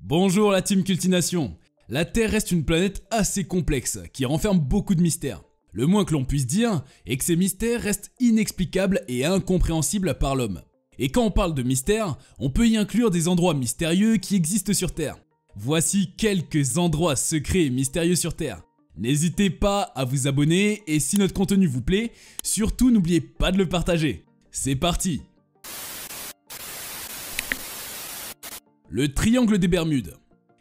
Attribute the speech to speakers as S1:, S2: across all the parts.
S1: Bonjour la team Cultination. La Terre reste une planète assez complexe, qui renferme beaucoup de mystères. Le moins que l'on puisse dire est que ces mystères restent inexplicables et incompréhensibles par l'homme. Et quand on parle de mystères, on peut y inclure des endroits mystérieux qui existent sur Terre. Voici quelques endroits secrets et mystérieux sur Terre. N'hésitez pas à vous abonner et si notre contenu vous plaît, surtout n'oubliez pas de le partager. C'est parti! Le triangle des Bermudes.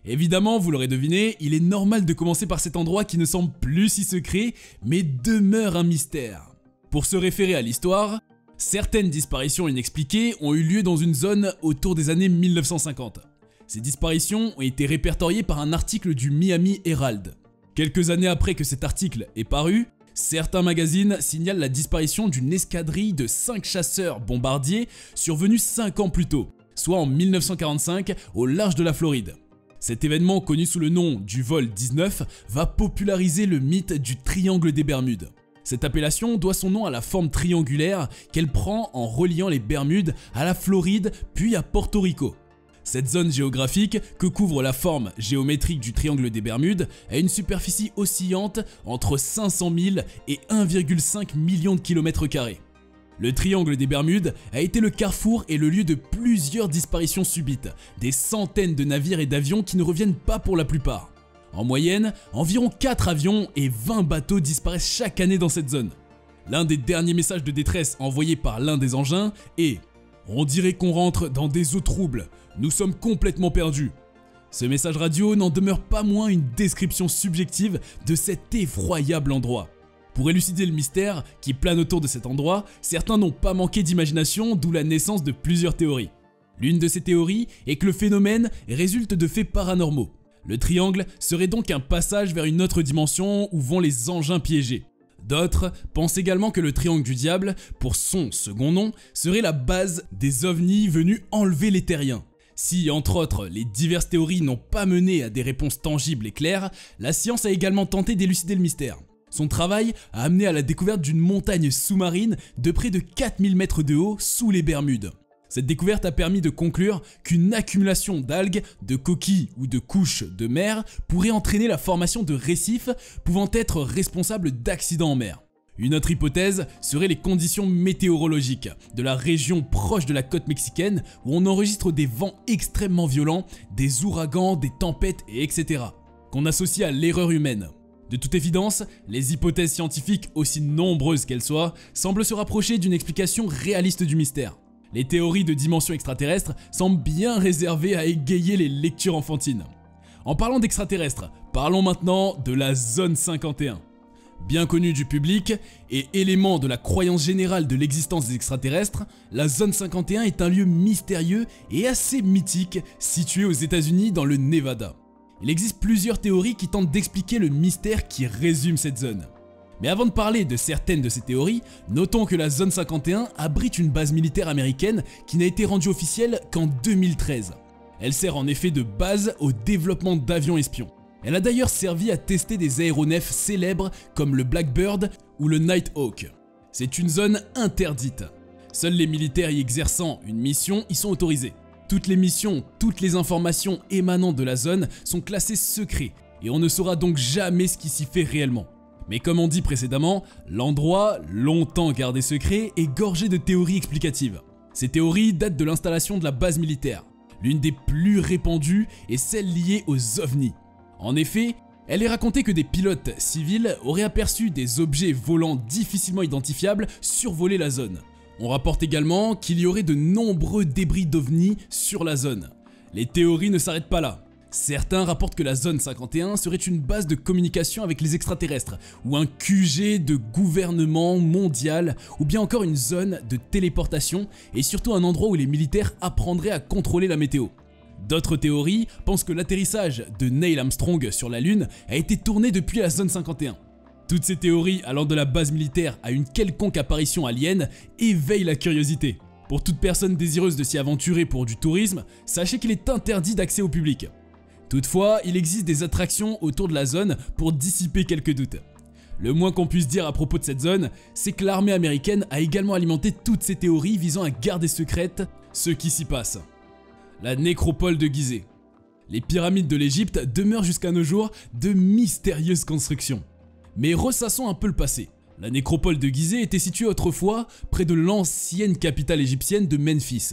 S1: Évidemment, vous l'aurez deviné, il est normal de commencer par cet endroit qui ne semble plus si secret, mais demeure un mystère. Pour se référer à l'histoire, certaines disparitions inexpliquées ont eu lieu dans une zone autour des années 1950. Ces disparitions ont été répertoriées par un article du Miami Herald. Quelques années après que cet article est paru, certains magazines signalent la disparition d'une escadrille de 5 chasseurs bombardiers survenus 5 ans plus tôt, soit en 1945 au large de la Floride. Cet événement, connu sous le nom du vol 19, va populariser le mythe du triangle des Bermudes. Cette appellation doit son nom à la forme triangulaire qu'elle prend en reliant les Bermudes à la Floride puis à Porto Rico. Cette zone géographique, que couvre la forme géométrique du triangle des Bermudes, a une superficie oscillante entre 500 000 et 1,5 million de kilomètres carrés. Le triangle des Bermudes a été le carrefour et le lieu de plusieurs disparitions subites, des centaines de navires et d'avions qui ne reviennent pas pour la plupart. En moyenne, environ 4 avions et 20 bateaux disparaissent chaque année dans cette zone. L'un des derniers messages de détresse envoyés par l'un des engins est « On dirait qu'on rentre dans des eaux troubles, nous sommes complètement perdus ». Ce message radio n'en demeure pas moins une description subjective de cet effroyable endroit. Pour élucider le mystère qui plane autour de cet endroit, certains n'ont pas manqué d'imagination, d'où la naissance de plusieurs théories. L'une de ces théories est que le phénomène résulte de faits paranormaux. Le triangle serait donc un passage vers une autre dimension où vont les engins piégés. D'autres pensent également que le triangle du diable, pour son second nom, serait la base des ovnis venus enlever les terriens. Si, entre autres, les diverses théories n'ont pas mené à des réponses tangibles et claires, la science a également tenté d'élucider le mystère. Son travail a amené à la découverte d'une montagne sous-marine de près de 4000 mètres de haut sous les Bermudes. Cette découverte a permis de conclure qu'une accumulation d'algues, de coquilles ou de couches de mer pourrait entraîner la formation de récifs pouvant être responsables d'accidents en mer. Une autre hypothèse serait les conditions météorologiques de la région proche de la côte mexicaine où on enregistre des vents extrêmement violents, des ouragans, des tempêtes, etc. qu'on associe à l'erreur humaine. De toute évidence, les hypothèses scientifiques, aussi nombreuses qu'elles soient, semblent se rapprocher d'une explication réaliste du mystère. Les théories de dimensions extraterrestres semblent bien réservées à égayer les lectures enfantines. En parlant d'extraterrestres, parlons maintenant de la Zone 51. Bien connue du public et élément de la croyance générale de l'existence des extraterrestres, la Zone 51 est un lieu mystérieux et assez mythique situé aux États-Unis dans le Nevada. Il existe plusieurs théories qui tentent d'expliquer le mystère qui résume cette zone. Mais avant de parler de certaines de ces théories, notons que la Zone 51 abrite une base militaire américaine qui n'a été rendue officielle qu'en 2013. Elle sert en effet de base au développement d'avions espions. Elle a d'ailleurs servi à tester des aéronefs célèbres comme le Blackbird ou le Nighthawk. C'est une zone interdite. Seuls les militaires y exerçant une mission y sont autorisés. Toutes les missions, toutes les informations émanant de la zone sont classées secret et on ne saura donc jamais ce qui s'y fait réellement. Mais comme on dit précédemment, l'endroit, longtemps gardé secret, est gorgé de théories explicatives. Ces théories datent de l'installation de la base militaire. L'une des plus répandues est celle liée aux ovnis. En effet, elle est racontée que des pilotes civils auraient aperçu des objets volants difficilement identifiables survoler la zone. On rapporte également qu'il y aurait de nombreux débris d'ovnis sur la zone. Les théories ne s'arrêtent pas là. Certains rapportent que la zone 51 serait une base de communication avec les extraterrestres, ou un QG de gouvernement mondial, ou bien encore une zone de téléportation, et surtout un endroit où les militaires apprendraient à contrôler la météo. D'autres théories pensent que l'atterrissage de Neil Armstrong sur la Lune a été tourné depuis la zone 51. Toutes ces théories allant de la base militaire à une quelconque apparition alien éveillent la curiosité. Pour toute personne désireuse de s'y aventurer pour du tourisme, sachez qu'il est interdit d'accès au public. Toutefois, il existe des attractions autour de la zone pour dissiper quelques doutes. Le moins qu'on puisse dire à propos de cette zone, c'est que l'armée américaine a également alimenté toutes ces théories visant à garder secrètes ce qui s'y passe. La nécropole de Gizeh. Les pyramides de l'Égypte demeurent jusqu'à nos jours de mystérieuses constructions. Mais ressassons un peu le passé. La nécropole de Gizeh était située autrefois près de l'ancienne capitale égyptienne de Memphis.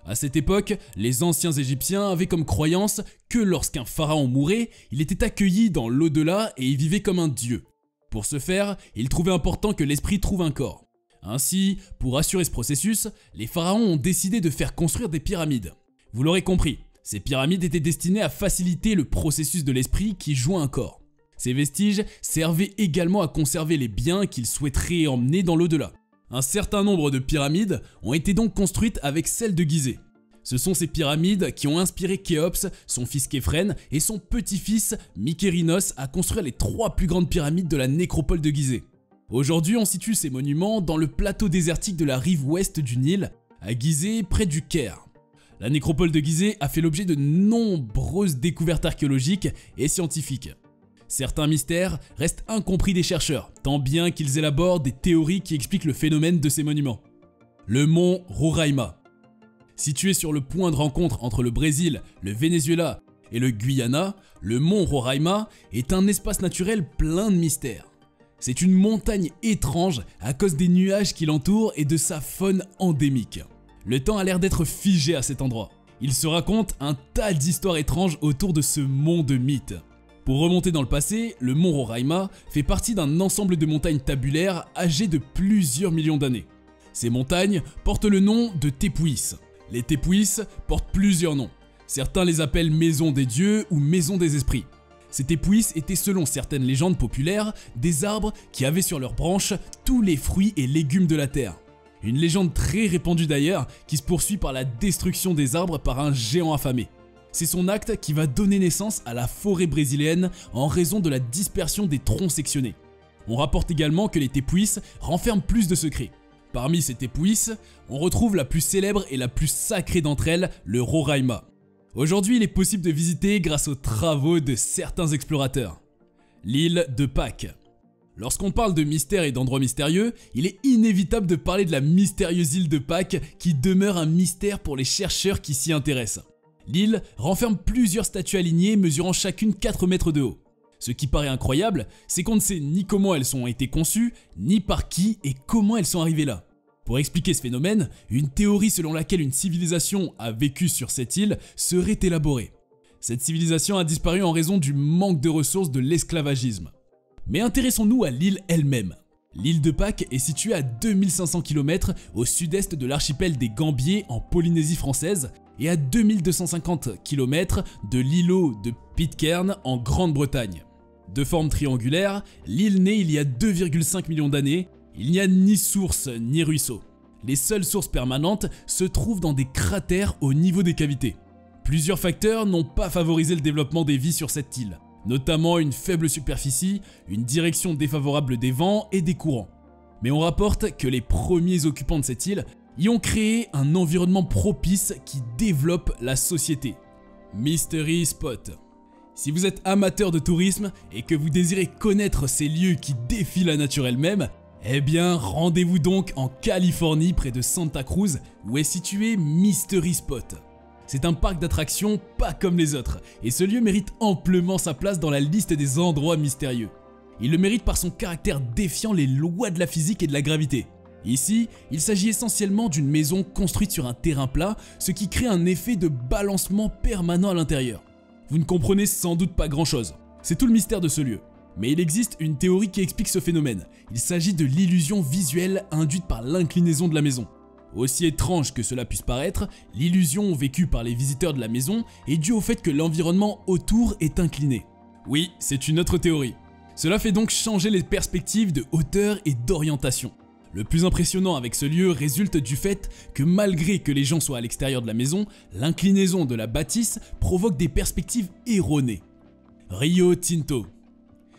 S1: À cette époque, les anciens Égyptiens avaient comme croyance que lorsqu'un pharaon mourait, il était accueilli dans l'au-delà et y vivait comme un dieu. Pour ce faire, ils trouvaient important que l'esprit trouve un corps. Ainsi, pour assurer ce processus, les pharaons ont décidé de faire construire des pyramides. Vous l'aurez compris, ces pyramides étaient destinées à faciliter le processus de l'esprit qui joint un corps. Ces vestiges servaient également à conserver les biens qu'ils souhaiteraient emmener dans l'au-delà. Un certain nombre de pyramides ont été donc construites avec celles de Gizeh. Ce sont ces pyramides qui ont inspiré Khéops, son fils Khéphren et son petit-fils Mykérinos à construire les 3 plus grandes pyramides de la nécropole de Gizeh. Aujourd'hui, on situe ces monuments dans le plateau désertique de la rive ouest du Nil, à Gizeh, près du Caire. La nécropole de Gizeh a fait l'objet de nombreuses découvertes archéologiques et scientifiques. Certains mystères restent incompris des chercheurs, tant bien qu'ils élaborent des théories qui expliquent le phénomène de ces monuments. Le mont Roraima. Situé sur le point de rencontre entre le Brésil, le Venezuela et le Guyana, le mont Roraima est un espace naturel plein de mystères. C'est une montagne étrange à cause des nuages qui l'entourent et de sa faune endémique. Le temps a l'air d'être figé à cet endroit. Il se raconte un tas d'histoires étranges autour de ce mont de mythes. Pour remonter dans le passé, le mont Roraima fait partie d'un ensemble de montagnes tabulaires âgées de plusieurs millions d'années. Ces montagnes portent le nom de Tepouïs. Les Tepouïs portent plusieurs noms. Certains les appellent maison des dieux ou maison des esprits. Ces Tepouïs étaient selon certaines légendes populaires des arbres qui avaient sur leurs branches tous les fruits et légumes de la terre. Une légende très répandue d'ailleurs qui se poursuit par la destruction des arbres par un géant affamé. C'est son acte qui va donner naissance à la forêt brésilienne en raison de la dispersion des troncs sectionnés. On rapporte également que les Tepouïs renferment plus de secrets. Parmi ces Tepouïs, on retrouve la plus célèbre et la plus sacrée d'entre elles, le Roraima. Aujourd'hui, il est possible de visiter grâce aux travaux de certains explorateurs. L'île de Pâques. Lorsqu'on parle de mystère et d'endroits mystérieux, il est inévitable de parler de la mystérieuse île de Pâques qui demeure un mystère pour les chercheurs qui s'y intéressent. L'île renferme plusieurs statues alignées mesurant chacune 4 mètres de haut. Ce qui paraît incroyable, c'est qu'on ne sait ni comment elles ont été conçues, ni par qui et comment elles sont arrivées là. Pour expliquer ce phénomène, une théorie selon laquelle une civilisation a vécu sur cette île serait élaborée. Cette civilisation a disparu en raison du manque de ressources de l'esclavagisme. Mais intéressons-nous à l'île elle-même. L'île de Pâques est située à 2500 km au sud-est de l'archipel des Gambiers en Polynésie française et à 2250 km de l'îlot de Pitcairn en Grande-Bretagne. De forme triangulaire, l'île naît il y a 2,5 millions d'années. Il n'y a ni source ni ruisseau. Les seules sources permanentes se trouvent dans des cratères au niveau des cavités. Plusieurs facteurs n'ont pas favorisé le développement des vies sur cette île, notamment une faible superficie, une direction défavorable des vents et des courants. Mais on rapporte que les premiers occupants de cette île y ont créé un environnement propice qui développe la société. Mystery Spot. Si vous êtes amateur de tourisme et que vous désirez connaître ces lieux qui défient la nature elle-même, eh bien rendez-vous donc en Californie près de Santa Cruz où est situé Mystery Spot. C'est un parc d'attractions pas comme les autres et ce lieu mérite amplement sa place dans la liste des endroits mystérieux. Il le mérite par son caractère défiant les lois de la physique et de la gravité. Ici, il s'agit essentiellement d'une maison construite sur un terrain plat, ce qui crée un effet de balancement permanent à l'intérieur. Vous ne comprenez sans doute pas grand chose, c'est tout le mystère de ce lieu. Mais il existe une théorie qui explique ce phénomène. Il s'agit de l'illusion visuelle induite par l'inclinaison de la maison. Aussi étrange que cela puisse paraître, l'illusion vécue par les visiteurs de la maison est due au fait que l'environnement autour est incliné. Oui, c'est une autre théorie. Cela fait donc changer les perspectives de hauteur et d'orientation. Le plus impressionnant avec ce lieu résulte du fait que malgré que les gens soient à l'extérieur de la maison, l'inclinaison de la bâtisse provoque des perspectives erronées. Rio Tinto.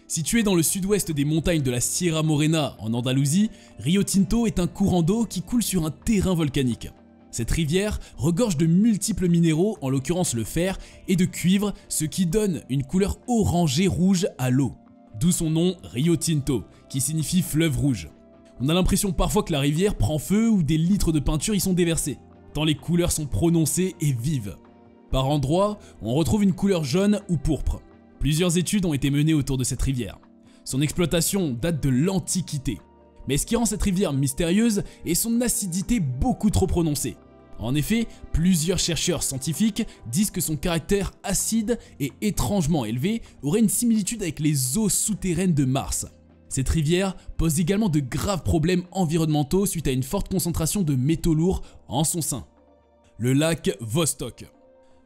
S1: Situé dans le sud-ouest des montagnes de la Sierra Morena en Andalousie, Rio Tinto est un courant d'eau qui coule sur un terrain volcanique. Cette rivière regorge de multiples minéraux, en l'occurrence le fer, et de cuivre, ce qui donne une couleur orangée rouge à l'eau. D'où son nom Rio Tinto, qui signifie fleuve rouge. On a l'impression parfois que la rivière prend feu ou des litres de peinture y sont déversés, tant les couleurs sont prononcées et vives. Par endroits, on retrouve une couleur jaune ou pourpre. Plusieurs études ont été menées autour de cette rivière. Son exploitation date de l'Antiquité. Mais ce qui rend cette rivière mystérieuse est son acidité beaucoup trop prononcée. En effet, plusieurs chercheurs scientifiques disent que son caractère acide et étrangement élevé aurait une similitude avec les eaux souterraines de Mars. Cette rivière pose également de graves problèmes environnementaux suite à une forte concentration de métaux lourds en son sein. Le lac Vostok.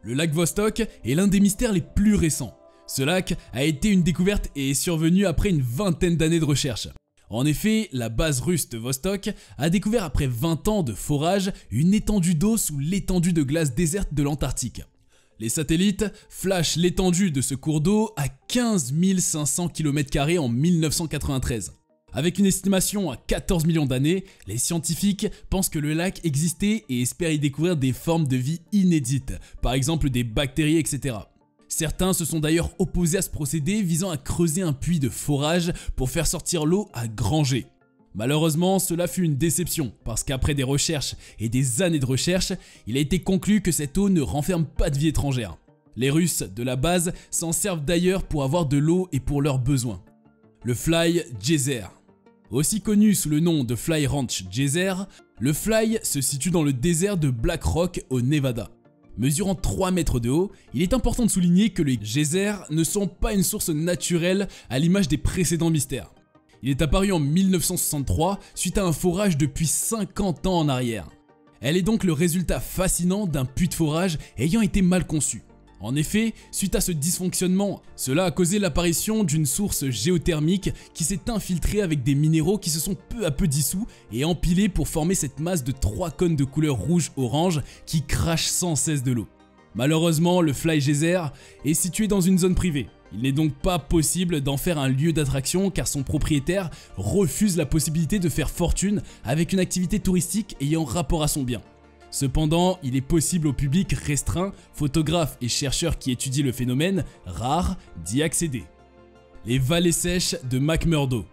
S1: Le lac Vostok est l'un des mystères les plus récents. Ce lac a été une découverte et est survenu après une vingtaine d'années de recherche. En effet, la base russe de Vostok a découvert après 20 ans de forage une étendue d'eau sous l'étendue de glace déserte de l'Antarctique. Les satellites flashent l'étendue de ce cours d'eau à 15 500 km² en 1993. Avec une estimation à 14 millions d'années, les scientifiques pensent que le lac existait et espèrent y découvrir des formes de vie inédites, par exemple des bactéries, etc. Certains se sont d'ailleurs opposés à ce procédé visant à creuser un puits de forage pour faire sortir l'eau à grand jet. Malheureusement, cela fut une déception parce qu'après des recherches et des années de recherche, il a été conclu que cette eau ne renferme pas de vie étrangère. Les Russes de la base s'en servent d'ailleurs pour avoir de l'eau et pour leurs besoins. Le Fly Geyser. Aussi connu sous le nom de Fly Ranch Geyser, le Fly se situe dans le désert de Black Rock au Nevada. Mesurant 3 mètres de haut, il est important de souligner que les geysers ne sont pas une source naturelle à l'image des précédents mystères. Il est apparu en 1963 suite à un forage depuis 50 ans en arrière. Elle est donc le résultat fascinant d'un puits de forage ayant été mal conçu. En effet, suite à ce dysfonctionnement, cela a causé l'apparition d'une source géothermique qui s'est infiltrée avec des minéraux qui se sont peu à peu dissous et empilés pour former cette masse de 3 cônes de couleur rouge-orange qui crachent sans cesse de l'eau. Malheureusement, le Fly Geyser est situé dans une zone privée. Il n'est donc pas possible d'en faire un lieu d'attraction car son propriétaire refuse la possibilité de faire fortune avec une activité touristique ayant rapport à son bien. Cependant, il est possible au public restreint, photographes et chercheurs qui étudient le phénomène rare, d'y accéder. Les vallées sèches de McMurdo.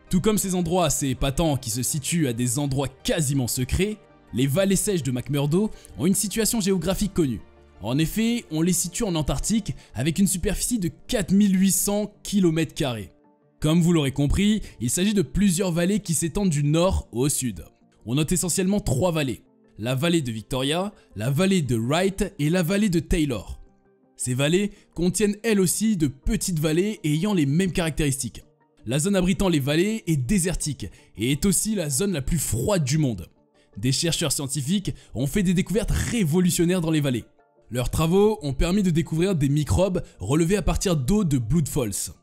S1: Tout comme ces endroits assez épatants qui se situent à des endroits quasiment secrets, les vallées sèches de McMurdo ont une situation géographique connue. En effet, on les situe en Antarctique avec une superficie de 4800 km². Comme vous l'aurez compris, il s'agit de plusieurs vallées qui s'étendent du nord au sud. On note essentiellement 3 vallées. La vallée de Victoria, la vallée de Wright et la vallée de Taylor. Ces vallées contiennent elles aussi de petites vallées ayant les mêmes caractéristiques. La zone abritant les vallées est désertique et est aussi la zone la plus froide du monde. Des chercheurs scientifiques ont fait des découvertes révolutionnaires dans les vallées. Leurs travaux ont permis de découvrir des microbes relevés à partir d'eau de Blood Falls.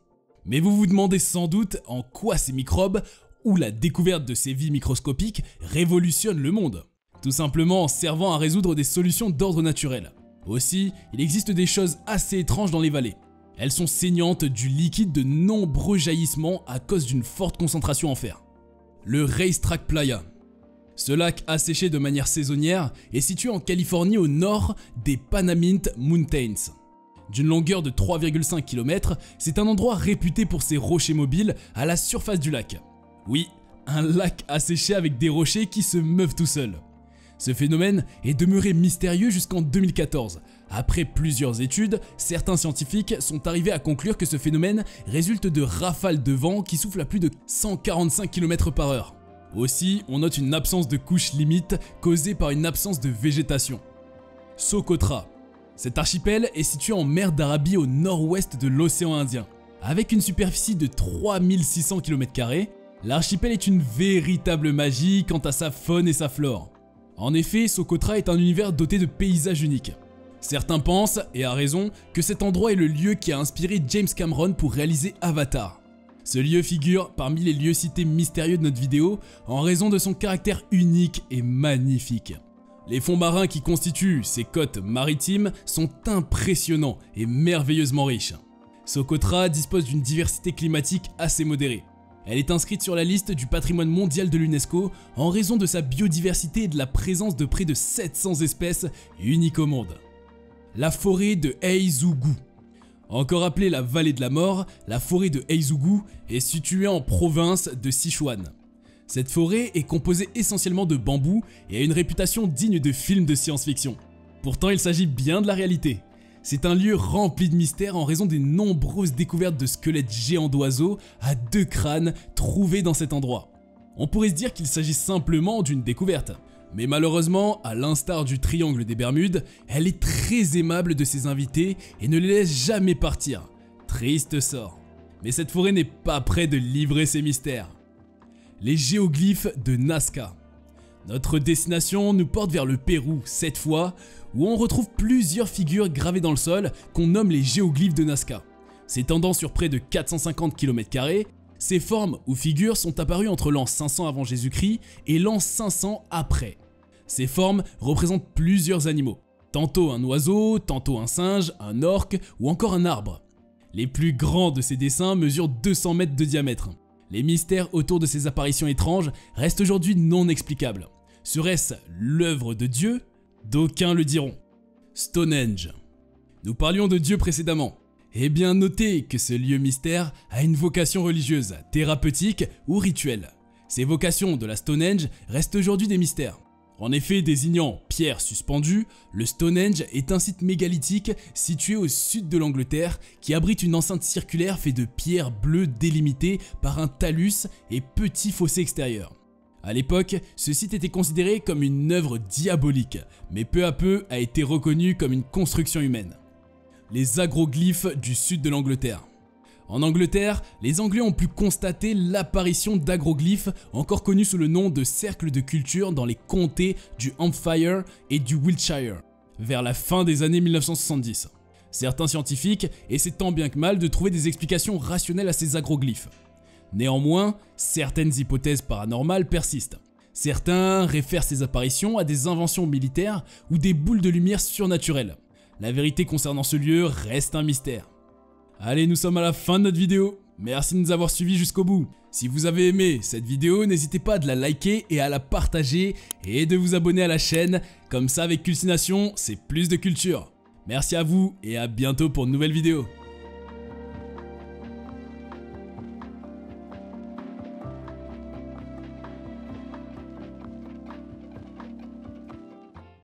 S1: Mais vous vous demandez sans doute en quoi ces microbes, ou la découverte de ces vies microscopiques, révolutionnent le monde. Tout simplement en servant à résoudre des solutions d'ordre naturel. Aussi, il existe des choses assez étranges dans les vallées. Elles sont saignantes du liquide de nombreux jaillissements à cause d'une forte concentration en fer. Le Racetrack Playa. Ce lac asséché de manière saisonnière est situé en Californie au nord des Panamint Mountains. D'une longueur de 3,5 km, c'est un endroit réputé pour ses rochers mobiles à la surface du lac. Oui, un lac asséché avec des rochers qui se meuvent tout seuls. Ce phénomène est demeuré mystérieux jusqu'en 2014. Après plusieurs études, certains scientifiques sont arrivés à conclure que ce phénomène résulte de rafales de vent qui soufflent à plus de 145 km/h. Aussi, on note une absence de couche limite causée par une absence de végétation. Socotra. Cet archipel est situé en mer d'Arabie au nord-ouest de l'océan Indien. Avec une superficie de 3600 km², l'archipel est une véritable magie quant à sa faune et sa flore. En effet, Socotra est un univers doté de paysages uniques. Certains pensent, et à raison, que cet endroit est le lieu qui a inspiré James Cameron pour réaliser Avatar. Ce lieu figure parmi les lieux cités mystérieux de notre vidéo en raison de son caractère unique et magnifique. Les fonds marins qui constituent ces côtes maritimes sont impressionnants et merveilleusement riches. Socotra dispose d'une diversité climatique assez modérée. Elle est inscrite sur la liste du patrimoine mondial de l'UNESCO en raison de sa biodiversité et de la présence de près de 700 espèces uniques au monde. La forêt de Heizhou-gu. Encore appelée la vallée de la mort, la forêt de Heizhou-gu est située en province de Sichuan. Cette forêt est composée essentiellement de bambous et a une réputation digne de films de science-fiction. Pourtant, il s'agit bien de la réalité. C'est un lieu rempli de mystères en raison des nombreuses découvertes de squelettes géants d'oiseaux à 2 crânes trouvés dans cet endroit. On pourrait se dire qu'il s'agit simplement d'une découverte. Mais malheureusement, à l'instar du triangle des Bermudes, elle est très aimable de ses invités et ne les laisse jamais partir. Triste sort. Mais cette forêt n'est pas près de livrer ses mystères. Les géoglyphes de Nazca. Notre destination nous porte vers le Pérou, cette fois, où on retrouve plusieurs figures gravées dans le sol qu'on nomme les géoglyphes de Nazca. S'étendant sur près de 450 km², ces formes ou figures sont apparues entre l'an 500 avant Jésus-Christ et l'an 500 après. Ces formes représentent plusieurs animaux, tantôt un oiseau, tantôt un singe, un orque ou encore un arbre. Les plus grands de ces dessins mesurent 200 mètres de diamètre. Les mystères autour de ces apparitions étranges restent aujourd'hui non explicables. Serait-ce l'œuvre de Dieu? D'aucuns le diront. Stonehenge. Nous parlions de Dieu précédemment. Eh bien notez que ce lieu mystère a une vocation religieuse, thérapeutique ou rituelle. Ces vocations de la Stonehenge restent aujourd'hui des mystères. En effet, désignant pierre suspendue, le Stonehenge est un site mégalithique situé au sud de l'Angleterre qui abrite une enceinte circulaire faite de pierres bleues délimitées par un talus et petit fossé extérieur. A l'époque, ce site était considéré comme une œuvre diabolique, mais peu à peu a été reconnu comme une construction humaine. Les agroglyphes du sud de l'Angleterre. En Angleterre, les Anglais ont pu constater l'apparition d'agroglyphes encore connus sous le nom de cercles de culture dans les comtés du Hampshire et du Wiltshire, vers la fin des années 1970. Certains scientifiques essaient tant bien que mal de trouver des explications rationnelles à ces agroglyphes. Néanmoins, certaines hypothèses paranormales persistent. Certains réfèrent ces apparitions à des inventions militaires ou des boules de lumière surnaturelles. La vérité concernant ce lieu reste un mystère. Allez, nous sommes à la fin de notre vidéo. Merci de nous avoir suivis jusqu'au bout. Si vous avez aimé cette vidéo, n'hésitez pas à la liker et à la partager et de vous abonner à la chaîne. Comme ça, avec Culcination, c'est plus de culture. Merci à vous et à bientôt pour de nouvelles vidéos.